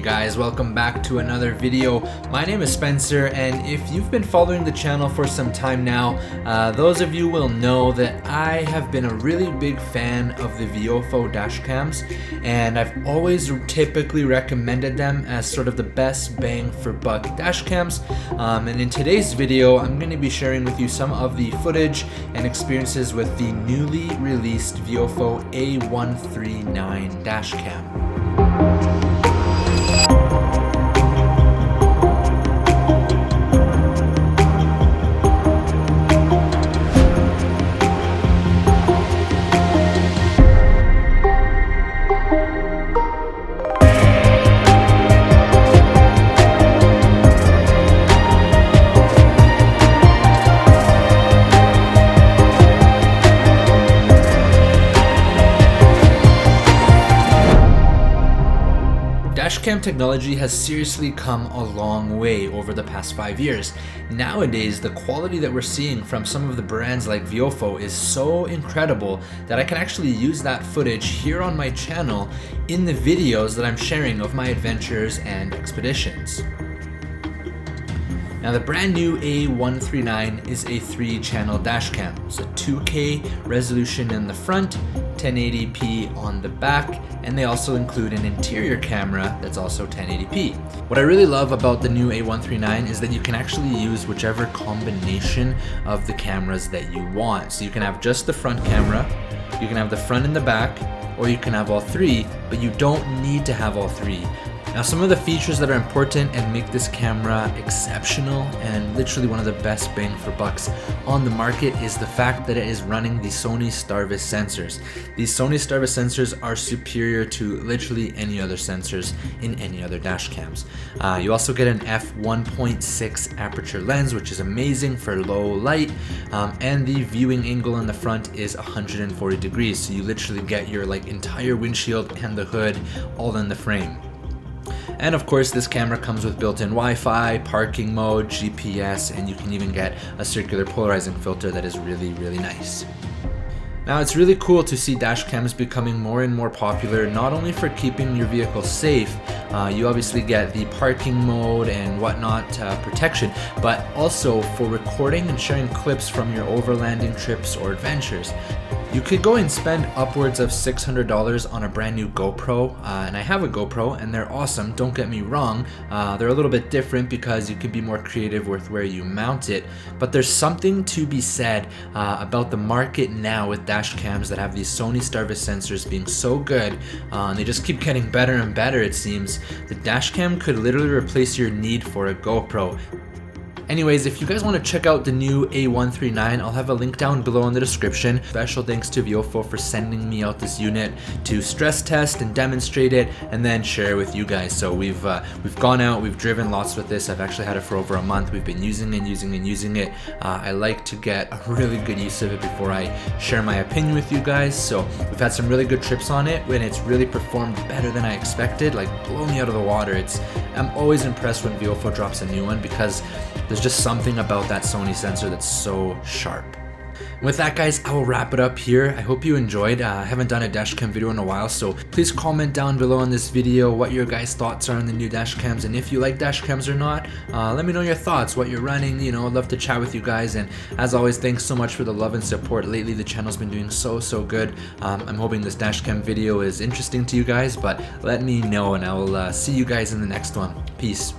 Guys, welcome back to another video. My name is Spencer, and if you've been following the channel for some time now, those of you will know that I have been a really big fan of the Viofo dashcams, and I've always typically recommended them as sort of the best bang for buck dashcams. And in today's video, I'm going to be sharing with you some of the footage and experiences with the newly released Viofo A139 dashcam. Dashcam technology has seriously come a long way over the past 5 years. Nowadays, the quality that we're seeing from some of the brands like Viofo is so incredible that I can actually use that footage here on my channel in the videos that I'm sharing of my adventures and expeditions. Now, the brand new A139 is a 3-channel dashcam. It's a 2K resolution in the front, 1080p on the back, and they also include an interior camera that's also 1080p. What I really love about the new A139 is that you can actually use whichever combination of the cameras that you want. So you can have just the front camera, you can have the front and the back, or you can have all three, but you don't need to have all three. Now, some of the features that are important and make this camera exceptional and literally one of the best bang for bucks on the market is the fact that it is running the Sony Starvis sensors. These Sony Starvis sensors are superior to literally any other sensors in any other dash cams. You also get an f1.6 aperture lens, which is amazing for low light, and the viewing angle in the front is 140 degrees, so you literally get your entire windshield and the hood all in the frame. And of course, this camera comes with built-in Wi-Fi, parking mode, GPS, and you can even get a circular polarizing filter that is really, really nice. Now, it's really cool to see dash cams becoming more and more popular, not only for keeping your vehicle safe, you obviously get the parking mode and whatnot protection, but also for recording and sharing clips from your overlanding trips or adventures. You could go and spend upwards of $600 on a brand new GoPro, and I have a GoPro and they're awesome, don't get me wrong. They're a little bit different because you can be more creative with where you mount it, but there's something to be said about the market now with dash cams that have these Sony Starvis sensors being so good, and they just keep getting better and better it seems. The dash cam could literally replace your need for a GoPro. Anyways, if you guys want to check out the new A139, I'll have a link down below in the description. Special thanks to Viofo for sending me out this unit to stress test and demonstrate it and then share with you guys. So we've gone out, we've driven lots with this. I've actually had it for over a month. We've been using it. I like to get a really good use of it before I share my opinion with you guys. So we've had some really good trips on it and it's really performed better than I expected, like blow me out of the water. I'm always impressed when Viofo drops a new one because there's just something about that Sony sensor that's so sharp. With that, guys, I will wrap it up here. I hope you enjoyed. I haven't done a dashcam video in a while, so please comment down below on this video what your guys' thoughts are on the new dashcams, and if you like dashcams or not. Let me know your thoughts, what you're running. I'd love to chat with you guys, and as always, thanks so much for the love and support. Lately, the channel's been doing so good. I'm hoping this dashcam video is interesting to you guys, but let me know, and I will see you guys in the next one. Peace.